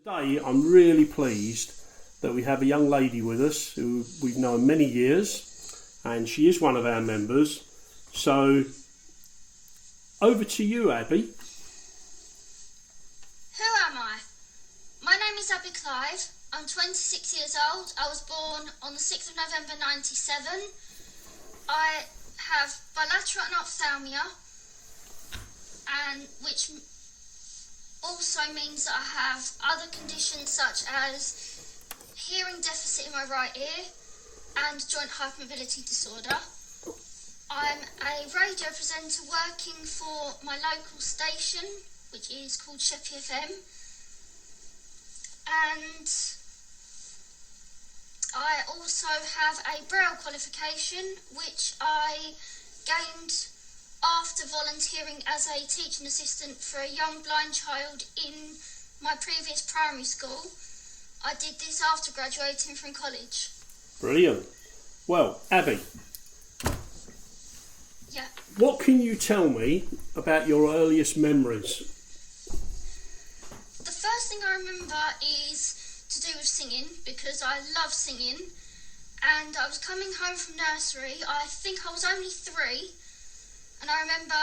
Today I'm really pleased that we have a young lady with us who we've known many years, and she is one of our members. So over to you, Abbie. Who am I? My name is Abbie Clive. I'm 26 years old. I was born on the 6th of November 97. I have bilateral anophthalmia, and which also means that I have other conditions such as hearing deficit in my right ear and joint hypermobility disorder. I'm a radio presenter working for my local station, which is called Sheppey FM, and I also have a Braille qualification, which I gained after volunteering as a teaching assistant for a young blind child in my previous primary school. I did this after graduating from college. Brilliant. Well, Abbie, Yeah. what can you tell me about your earliest memories? The first thing I remember is to do with singing, because I love singing. And I was coming home from nursery. I think I was only 3. And I remember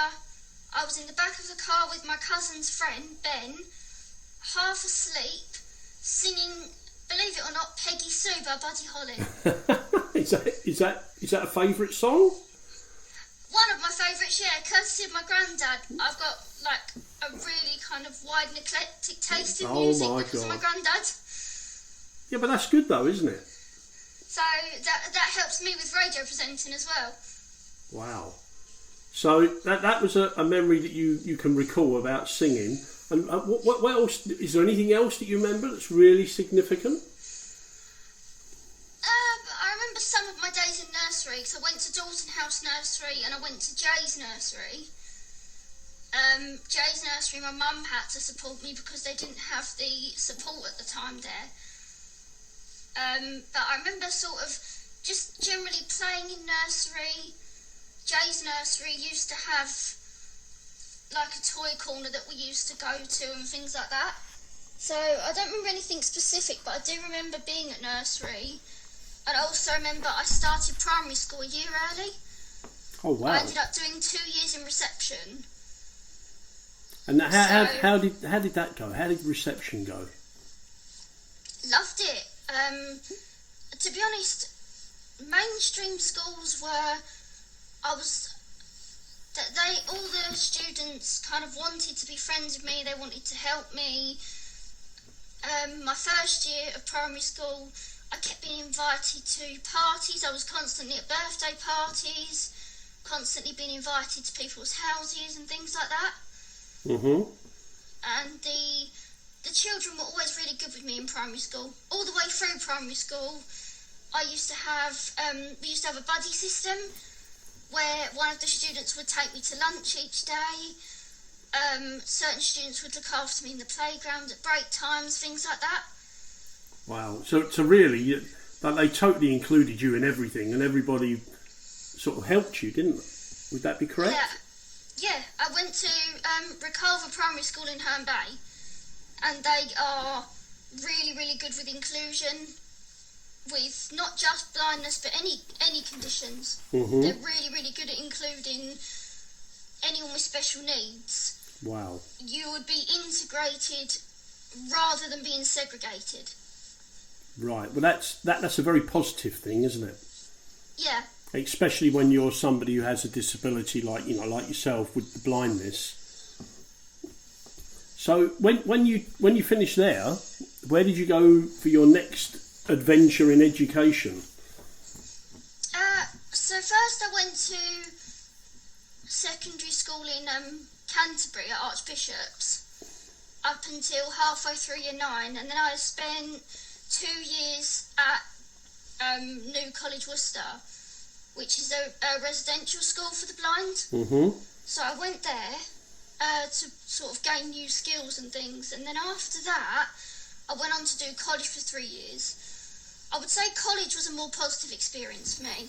I was in the back of the car with my cousin's friend, Ben, half asleep, singing, believe it or not, Peggy Sue by Buddy Holly. Is that a favourite song? One of my favourites, yeah, courtesy of my granddad. I've got, like, a really kind of wide and eclectic taste in music because of my granddad. Yeah, but that's good though, isn't it? So that helps me with radio presenting as well. Wow. So that was a memory that you can recall about singing. And what else? Is there anything else that you remember that's really significant? I remember some of my days in nursery, because I went to Dalton House Nursery and I went to Jay's Nursery. Jay's Nursery, my mum had to support me because they didn't have the support at the time there. But I remember sort of just generally playing in nursery. Jay's Nursery used to have like a toy corner that we used to go to and things like that. So I don't remember anything specific, but I do remember being at nursery. And I also remember I started primary school a year early. Oh wow! I ended up doing 2 years in reception. And how did that go? How did reception go? Loved it. To be honest, mainstream schools were. All the students kind of wanted to be friends with me. They wanted to help me. My first year of primary school, I kept being invited to parties. I was constantly at birthday parties, constantly being invited to people's houses and things like that. Mhm. And the children were always really good with me in primary school. All the way through primary school, we used to have a buddy system where one of the students would take me to lunch each day. Certain students would look after me in the playground at break times, things like that. Wow. So really, they totally included you in everything, and everybody sort of helped you, didn't they? Would that be correct? Yeah. I went to Reculver Primary School in Herne Bay, and they are really, really good with inclusion, with not just blindness but any conditions. Mm-hmm. They're really, really good at including anyone with special needs. Wow. You would be integrated rather than being segregated. Right. Well, that's a very positive thing, isn't it? Yeah. Especially when you're somebody who has a disability like yourself with the blindness. So when you finished there, where did you go for your next adventure in education? So first I went to secondary school in Canterbury at Archbishop's up until halfway through year 9, and then I spent 2 years at New College Worcester, which is a residential school for the blind. Mm-hmm. So I went there to sort of gain new skills and things, and then after that I went on to do college for 3 years. I would say college was a more positive experience for me.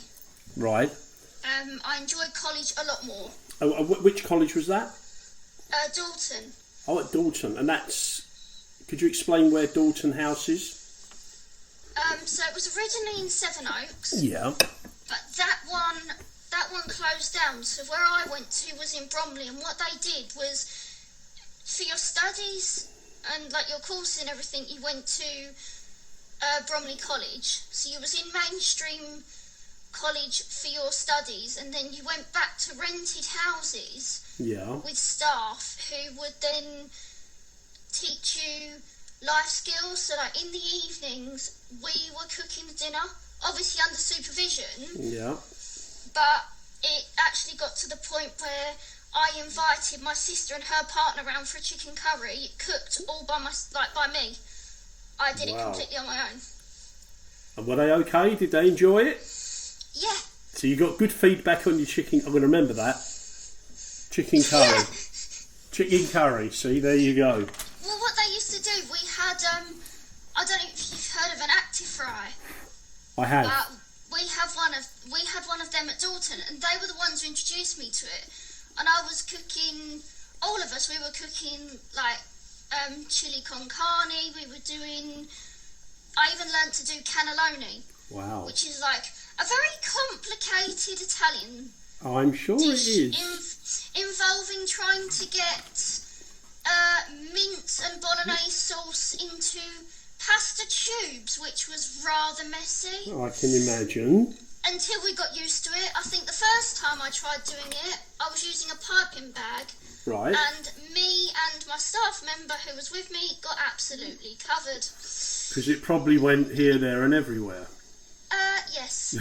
Right. I enjoyed college a lot more. Which college was that? Dalton. Oh, at Dalton. And that's could you explain where Dalton House is? So it was originally in Sevenoaks. Yeah. But that one closed down. So where I went to was in Bromley, and what they did was, for your studies and like your courses and everything, you went to Bromley College. So you was in mainstream college for your studies, and then you went back to rented houses with staff who would then teach you life skills. So like in the evenings we were cooking the dinner, obviously under supervision, but it actually got to the point where I invited my sister and her partner round for a chicken curry, cooked all by me. I did it completely on my own. And were they okay? Did they enjoy it? Yeah. So you got good feedback on your chicken. I'm going to remember that. Chicken curry. Yeah. Chicken curry. See, there you go. Well, what they used to do, we had, I don't know if you've heard of an active fry. I have. We had one of them at Dalton, and they were the ones who introduced me to it. And I was cooking, all of us, we were cooking like chili con carne. We were doing, I even learnt to do cannelloni. Wow. Which is like a very complicated Italian I'm sure dish it is. involving trying to get mince and bolognese sauce into pasta tubes, which was rather messy. I can imagine. Until we got used to it. I think the first time I tried doing it, I was using a piping bag. Right. And me and my staff member who was with me got absolutely covered. Because it probably went here, there, and everywhere. Yes.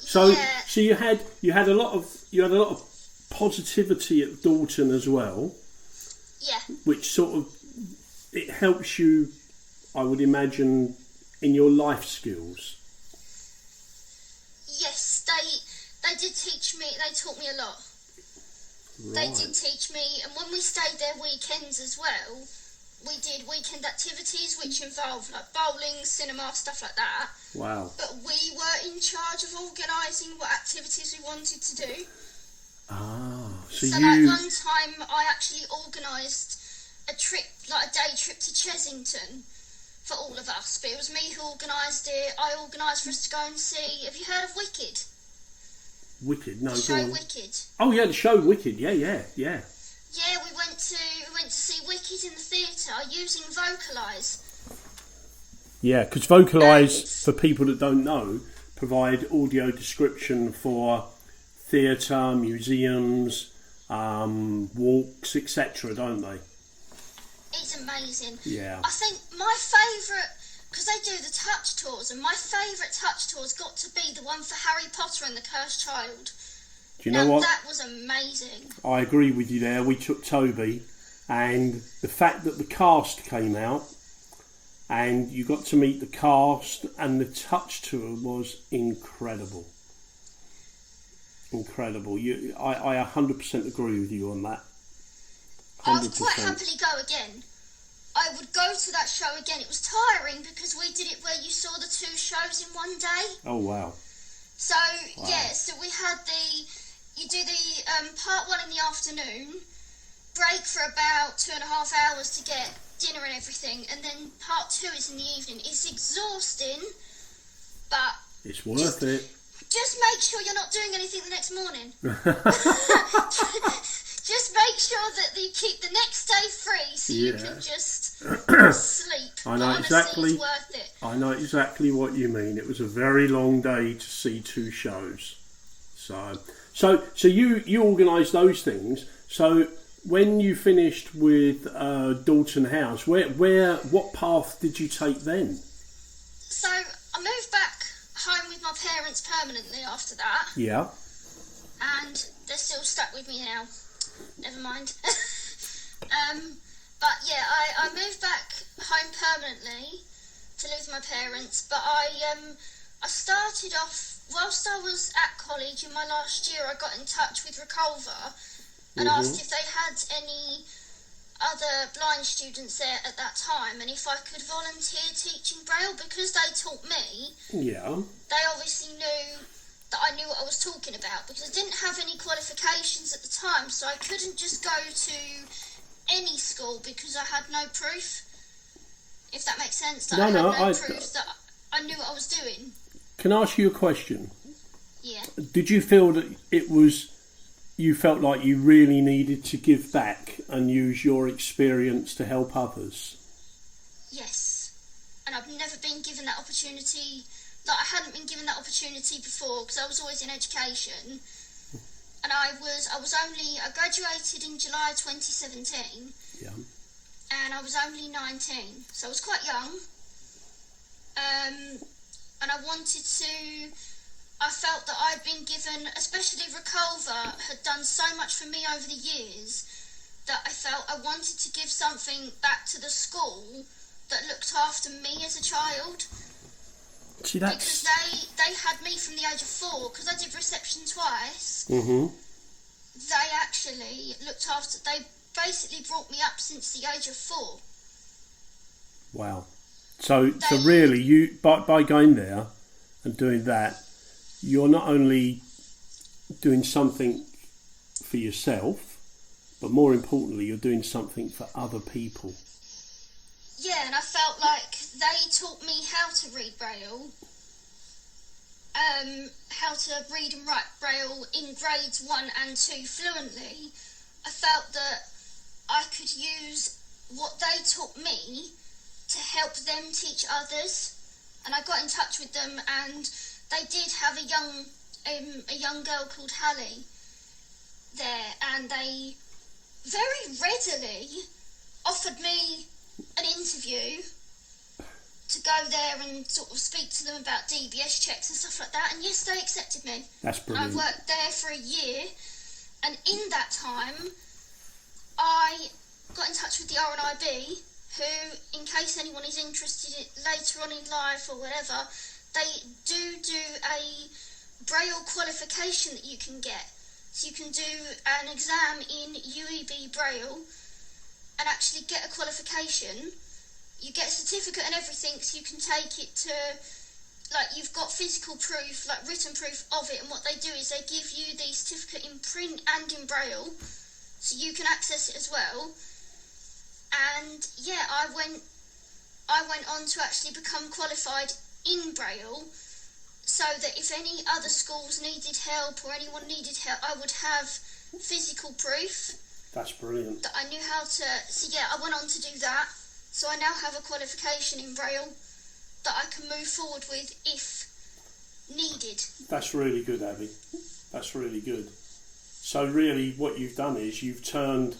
So you had a lot of positivity at Dalton as well. Yeah. Which sort of it helps you, I would imagine, in your life skills. Yes, they did teach me. They taught me a lot. Right. They did teach me, and when we stayed there weekends as well, we did weekend activities which involved like bowling, cinema, stuff like that. Wow. But we were in charge of organising what activities we wanted to do. Ah, so like one time I actually organised a trip, like a day trip to Chesington for all of us. But it was me who organised it. I organised for us to go and see. Have you heard of Wicked? Wicked? No, the show Wicked. Oh yeah, the show Wicked. Yeah. Yeah, we went to see Wicked in the theatre using Vocalise. Yeah, because Vocalise, for people that don't know, provide audio description for theatre, museums, walks, etc., don't they? It's amazing. Yeah. I think my favourite, because they do the touch tours, and my favourite touch tour's got to be the one for Harry Potter and the Cursed Child. Do you know what? That was amazing. I agree with you there. We took Toby, and the fact that the cast came out, and you got to meet the cast, and the touch tour was incredible. Incredible. I 100% agree with you on that. 100%. I would quite happily go again. I would go to that show again. It was tiring because we did it where you saw the two shows in one day. Oh, wow. So, yeah, so we had you do the part one in the afternoon, break for about 2.5 hours to get dinner and everything, and then part two is in the evening. It's exhausting, but it's worth it. Just make sure you're not doing anything the next morning. Just make sure that you keep the next day free so you can just sleep. I know. Honestly, Exactly. it's worth it. I know exactly what you mean. It was a very long day to see two shows. So you organised those things. So when you finished with Dalton House, what path did you take then? So I moved back home with my parents permanently after that. Yeah. And they're still stuck with me now. Never mind. But yeah, I moved back home permanently to live with my parents. But I started off, whilst I was at college in my last year, I got in touch with Reculver and asked if they had any other blind students there at that time, and if I could volunteer teaching Braille, because they taught me. Yeah. They obviously knew that I knew what I was talking about, because I didn't have any qualifications at the time, so I couldn't just go to any school because I had no proof. if that makes sense. Like, No, I had no, no proof that I knew what I was doing. Can I ask you a question? Yeah. Did you feel that you felt like you really needed to give back and use your experience to help others? Yes. And I've never been given that opportunity. Like, I hadn't been given that opportunity before because I was always in education. And I graduated in July 2017. Yeah. And I was only 19. So I was quite young. And I felt that I'd been given, especially Reculver had done so much for me over the years, that I felt I wanted to give something back to the school that looked after me as a child. See, that's... Because they had me from the age of 4, because I did reception twice. Mm-hmm. They actually looked after, they basically brought me up since the age of 4. Wow. So really, you by going there and doing that, you're not only doing something for yourself, but more importantly, you're doing something for other people. Yeah, and I felt like they taught me how to read Braille, how to read and write Braille in grades 1 and 2 fluently. I felt that I could use what they taught me to help them teach others. And I got in touch with them, and they did have a young girl called Hallie there, and they very readily offered me an interview to go there and sort of speak to them about DBS checks and stuff like that. And yes, they accepted me. That's brilliant. I worked there for a year, and in that time, I got in touch with the RNIB, who, in case anyone is interested later on in life or whatever, they do a Braille qualification that you can get. So you can do an exam in UEB Braille and actually get a qualification. You get a certificate and everything, so you can take it to, like, you've got physical proof, like written proof of it, and what they do is they give you the certificate in print and in Braille, so you can access it as well. And yeah, I went on to actually become qualified in Braille, so that if any other schools needed help or anyone needed help, I would have physical proof. That's brilliant. That I knew how to. So yeah, I went on to do that. So I now have a qualification in Braille that I can move forward with if needed. That's really good, Abbie. That's really good. So really, what you've done is you've turned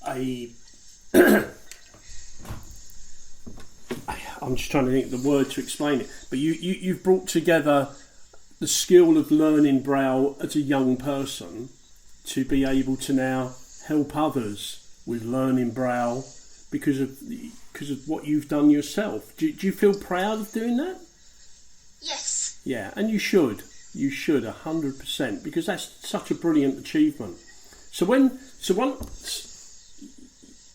I'm just trying to think of the word to explain it, but you've brought together the skill of learning Braille as a young person to be able to now help others with learning Braille because of what you've done yourself. Do you feel proud of doing that? Yes. Yeah, and you should 100%, because that's such a brilliant achievement. So once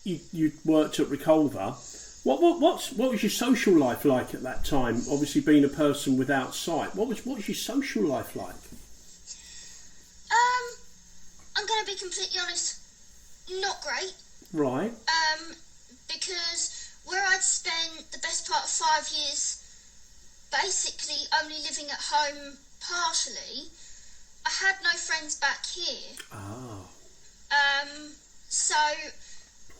you worked at Reculver, what was your social life like at that time? Obviously, being a person without sight, what was your social life like? I'm going to be completely honest, not great. Right. Because where I'd spent the best part of 5 years basically only living at home partially, I had no friends back here. Oh. So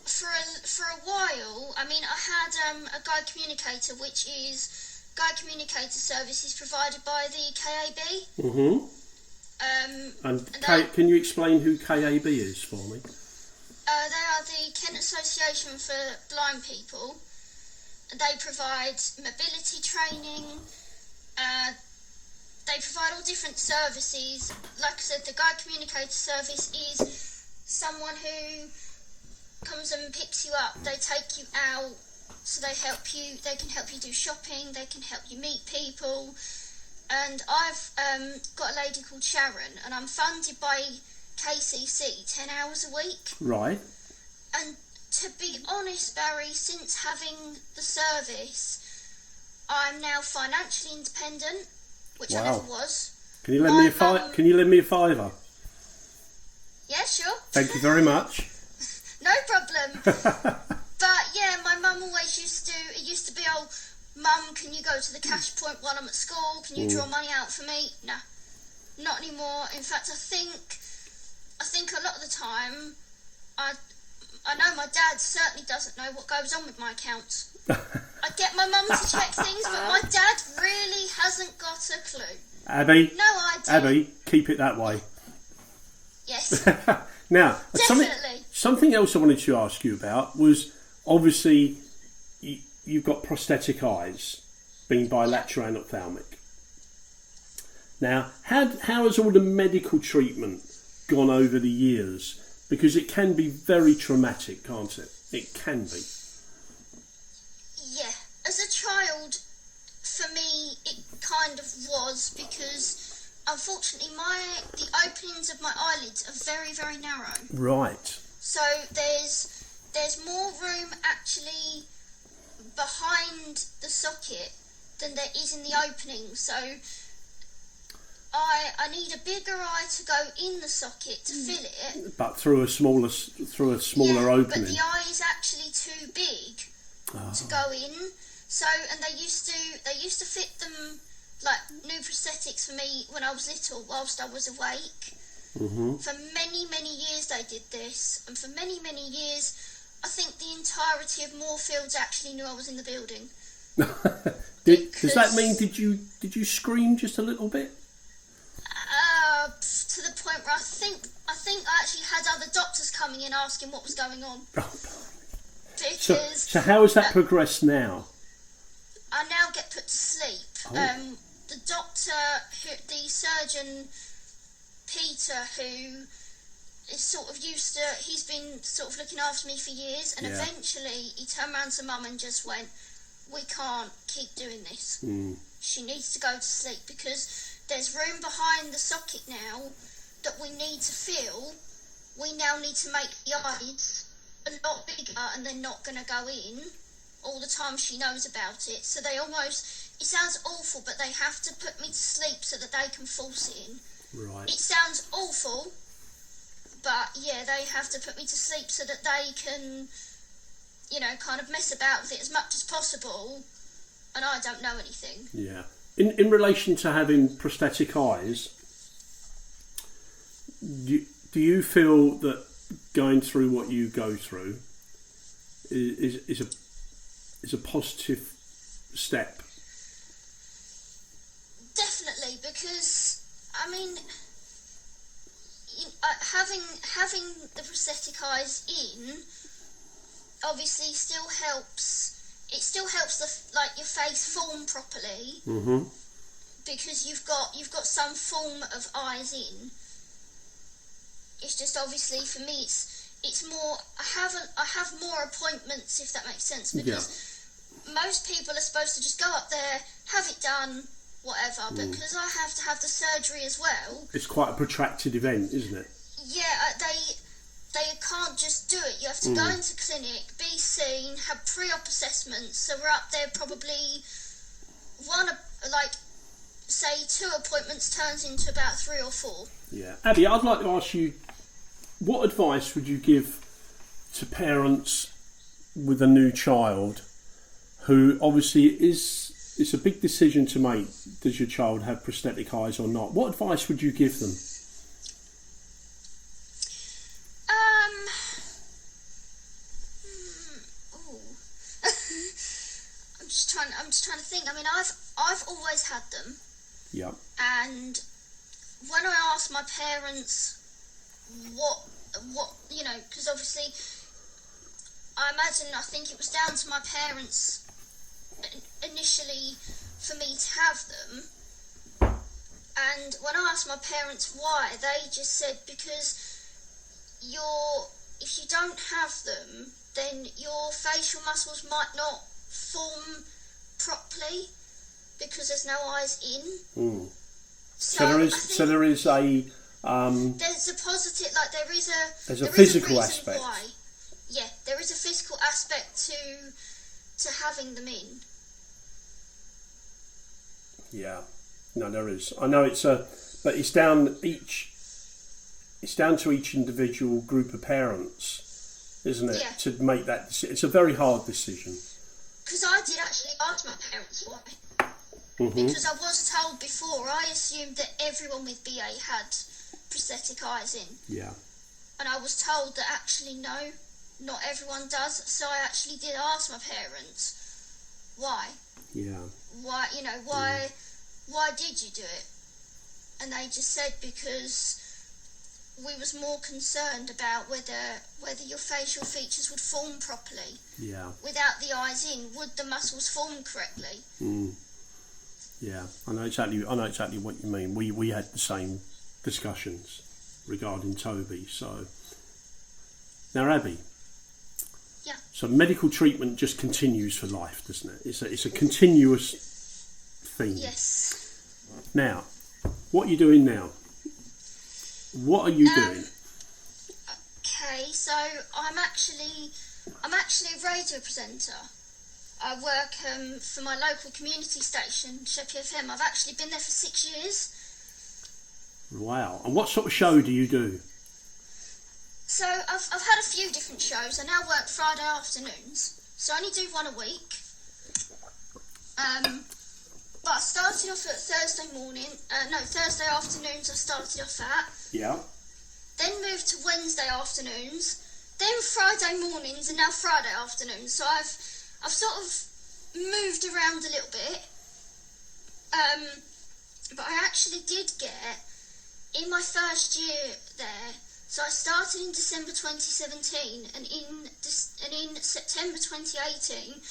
for a while, I mean, I had a guide communicator, which is guide communicator services provided by the KAB. Mm-hmm. Can you explain who KAB is for me? They are the Kent Association for Blind People. They provide mobility training. They provide all different services. Like I said, the guide communicator service is someone who comes and picks you up. They take you out, so they can help you do shopping, they can help you meet people. And I've got a lady called Sharon, and I'm funded by KCC 10 hours a week. Right. And to be honest, Barry, since having the service, I'm now financially independent, which I never was. Can you lend me a fiver? Yeah, sure. Thank you very much. No problem. But yeah, my mum always Mum, can you go to the cash point while I'm at school? Can you draw money out for me? No, not anymore. In fact, I think a lot of the time, I know my dad certainly doesn't know what goes on with my accounts. I get my mum to check things, but my dad really hasn't got a clue. Abbie, no idea. Abbie, keep it that way. Yes. Now, Definitely. something else I wanted to ask you about was, obviously, you've got prosthetic eyes, being bilateral anophthalmic. Now, how has all the medical treatment gone over the years? Because it can be very traumatic, can't it? It can be. Yeah. As a child, for me, it kind of was, because unfortunately the openings of my eyelids are very, very narrow. Right. So there's more room actually behind the socket than there is in the opening. So I need a bigger eye to go in the socket to fill it. But through a smaller opening. But the eye is actually too big to go in. So, and they used to fit them, like new prosthetics for me when I was little, whilst I was awake. Mm-hmm. For many, many years they did this, and for many, many years, I think the entirety of Moorfields actually knew I was in the building. Does that mean did you scream just a little bit? To the point where I think I actually had other doctors coming in asking what was going on. Because so how has that progressed now? I now get put to sleep. The doctor, the surgeon, Peter, who is sort of used to, he's been sort of looking after me for years, and eventually he turned around to Mum and just went, "We can't keep doing this. She needs to go to sleep, because there's room behind the socket now that we need to fill. We now need to make the eyes a lot bigger, and they're not going to go in all the time she knows about it. So they almost, it sounds awful, but they have to put me to sleep so that they can force it in." Right. It sounds awful, but yeah, they have to put me to sleep so that they can, kind of mess about with it as much as possible, and I don't know anything. Yeah. In relation to having prosthetic eyes, do you feel that going through what you go through is a positive step? Definitely, because I mean, having the prosthetic eyes in obviously still helps. It still helps your face form properly, because you've got some form of eyes in. It's just obviously for me it's more. I have more appointments, if that makes sense, because most people are supposed to just go up there, have it done, whatever. But because I have to have the surgery as well, it's quite a protracted event, isn't it? Yeah, they can't just do it. You have to go into clinic, be seen, have pre-op assessments. So we're up there probably say 2 appointments turns into about 3 or 4. Yeah. Abbie, I'd like to ask you, what advice would you give to parents with a new child who obviously it's a big decision to make? Does your child have prosthetic eyes or not? What advice would you give them? I'm just trying to think. I mean, I've always had them. Yeah. And when I asked my parents what because obviously I think it was down to my parents initially for me to have them. And when I asked my parents why, they just said, because if you don't have them, then your facial muscles might not form properly, because there's no eyes in. So there is a there's a positive, there's a physical aspect. Why. Yeah, there is a physical aspect to having them in. Yeah, no, there is. I know but it's down to each individual group of parents, isn't it, to make that decision. It's a very hard decision. because I did actually ask my parents why. Because I was told before, I assumed that everyone with BA had prosthetic eyes in. Yeah. And I was told that actually no, not everyone does. So I actually did ask my parents why. Yeah. Why, why did you do it? And they just said because we was more concerned about whether your facial features would form properly. Yeah. Without the eyes in, would the muscles form correctly? Yeah, I know exactly what you mean. We had the same discussions regarding Toby. So now, Abbie. Yeah. So medical treatment just continues for life, doesn't it? It's a continuous thing. Yes. Now, what are you doing now? What are you doing? Okay, so I'm actually a radio presenter. I work for my local community station, Sheppey FM. I've actually been there for 6 years. Wow. And what sort of show do you do? So I've had a few different shows. I now work Friday afternoons, so I only do one a week. But I started off at Thursday afternoons I started off at. Yeah. Then moved to Wednesday afternoons, then Friday mornings, and now Friday afternoons. So I've sort of moved around a little bit. But I actually did get, in my first year there, so I started in December 2017, and in September 2018,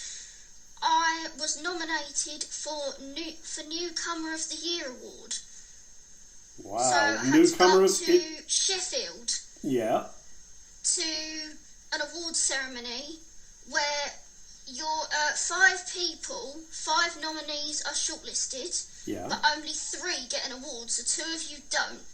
I was nominated for Newcomer of the Year award. Wow. So I had Newcomer to go to Sheffield. Yeah. To an awards ceremony where your 5 nominees are shortlisted, Yeah. but only 3 get an award, so 2 of you don't.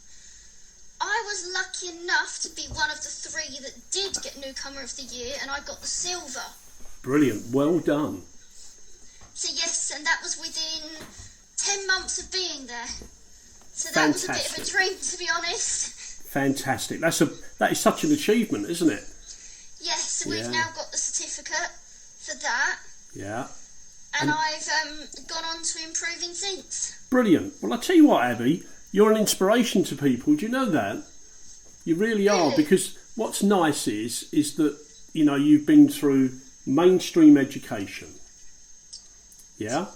I was lucky enough to be one of the 3 that did get Newcomer of the Year, and I got the silver. Brilliant. Well done. So yes, and that was within 10 months of being there. So that was a bit of a dream, to be honest. Fantastic. That is such an achievement, isn't it? Yes, so we've now got the certificate for that. Yeah. And I've gone on to improving since. Brilliant. Well, I tell you what, Abbie, you're an inspiration to people. Do you know that? You really are, because what's nice is that, you've been through mainstream education. Yeah?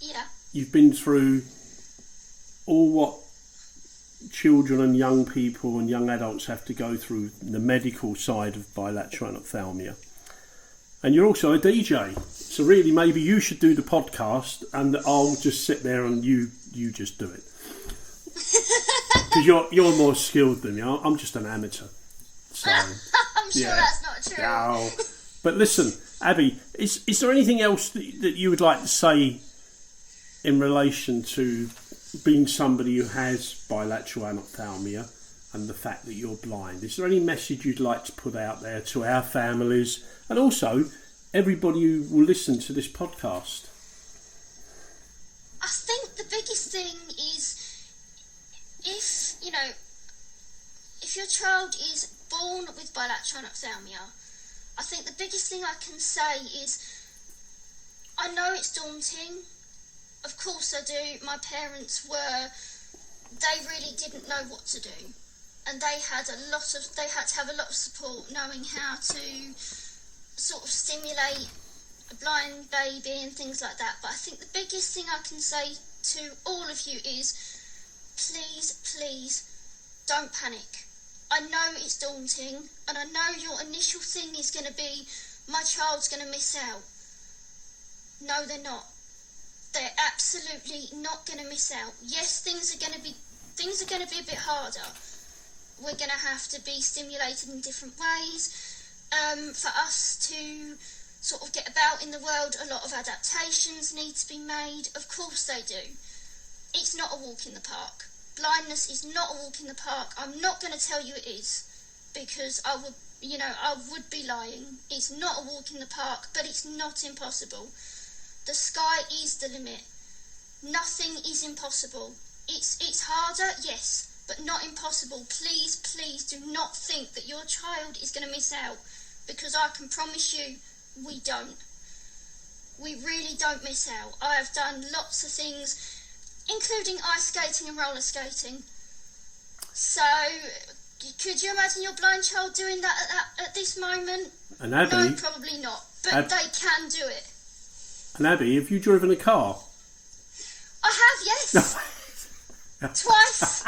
Yeah. You've been through all what children and young people and young adults have to go through, the medical side of bilateral anophthalmia. And you're also a DJ. So really, maybe you should do the podcast and I'll just sit there and you just do it. Because you're more skilled than me. I'm just an amateur. So, I'm sure that's not true. No. But listen, Abbie, is there anything else that you would like to say in relation to being somebody who has bilateral anophthalmia and the fact that you're blind? Is there any message you'd like to put out there to our families and also everybody who will listen to this podcast? I think the biggest thing is if your child is born with bilateral anophthalmia, I think the biggest thing I can say is, I know it's daunting. Of course I do. My parents they really didn't know what to do. And they had to have a lot of support knowing how to sort of stimulate a blind baby and things like that. But I think the biggest thing I can say to all of you is, please don't panic. I know it's daunting, and I know your initial thing is going to be, my child's going to miss out. No, they're not. They're absolutely not going to miss out. Yes, things are going to be a bit harder. We're going to have to be stimulated in different ways. For us to sort of get about in the world, a lot of adaptations need to be made. Of course they do. It's not a walk in the park. Blindness is not a walk in the park. I'm not going to tell you it is, because I would be lying. It's not a walk in the park, but it's not impossible. The sky is the limit. Nothing is impossible. It's harder, yes, but not impossible. Please do not think that your child is going to miss out, because I can promise you we don't. we really don't miss out. I have done lots of things, including ice skating and roller skating. So, could you imagine your blind child doing that at this moment? And Abbie, no, probably not. But they can do it. And Abbie, have you driven a car? I have, yes. Twice.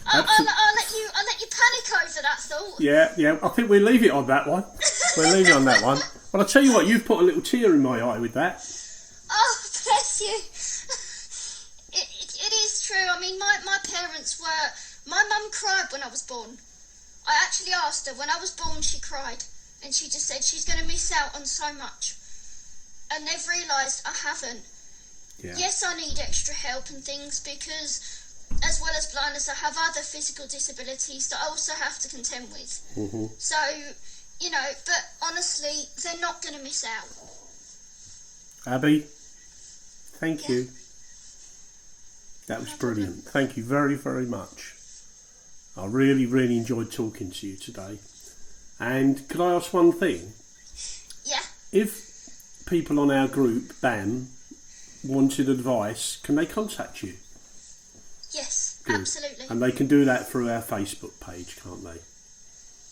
I'll let you panic over that thought. Yeah. I think we'll leave it on that one. We'll leave it on that one. But I'll tell you what, you've put a little tear in my eye with that. Oh, bless you. It is true. I mean, my parents were... My mum cried when I was born. I actually asked her. When I was born, she cried. And she just said she's going to miss out on so much. And they've realised I haven't. Yeah. Yes, I need extra help and things because... As well as blindness, I have other physical disabilities that I also have to contend with. Mm-hmm. So, you know, but honestly, they're not going to miss out. Abbie, thank you. That was brilliant. Thank you very, very much. I really, really enjoyed talking to you today. And could I ask one thing? Yeah. If people on our group, BAAM, wanted advice, can they contact you? Yes, Good. absolutely. And they can do that through our Facebook page, can't they?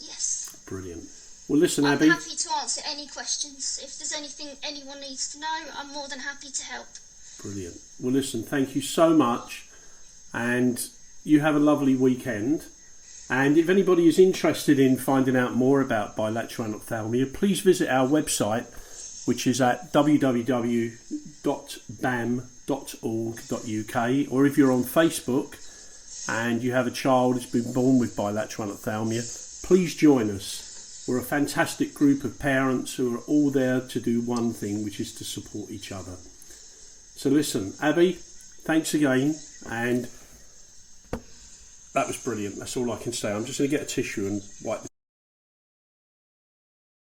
Yes. Brilliant. Well, listen, I'm Abbie. happy to answer any questions. If there's anything anyone needs to know, I'm more than happy to help. Brilliant. Well, listen, thank you so much. And you have a lovely weekend. And if anybody is interested in finding out more about bilateral anophthalmia, please visit our website, which is at www.baam.org.uk, or if you're on Facebook and you have a child who's been born with bilateral anophthalmia, please join us. We're a fantastic group of parents who are all there to do one thing, which is to support each other. So listen, Abbie, thanks again, and that was brilliant. That's all I can say. I'm just going to get a tissue and wipe the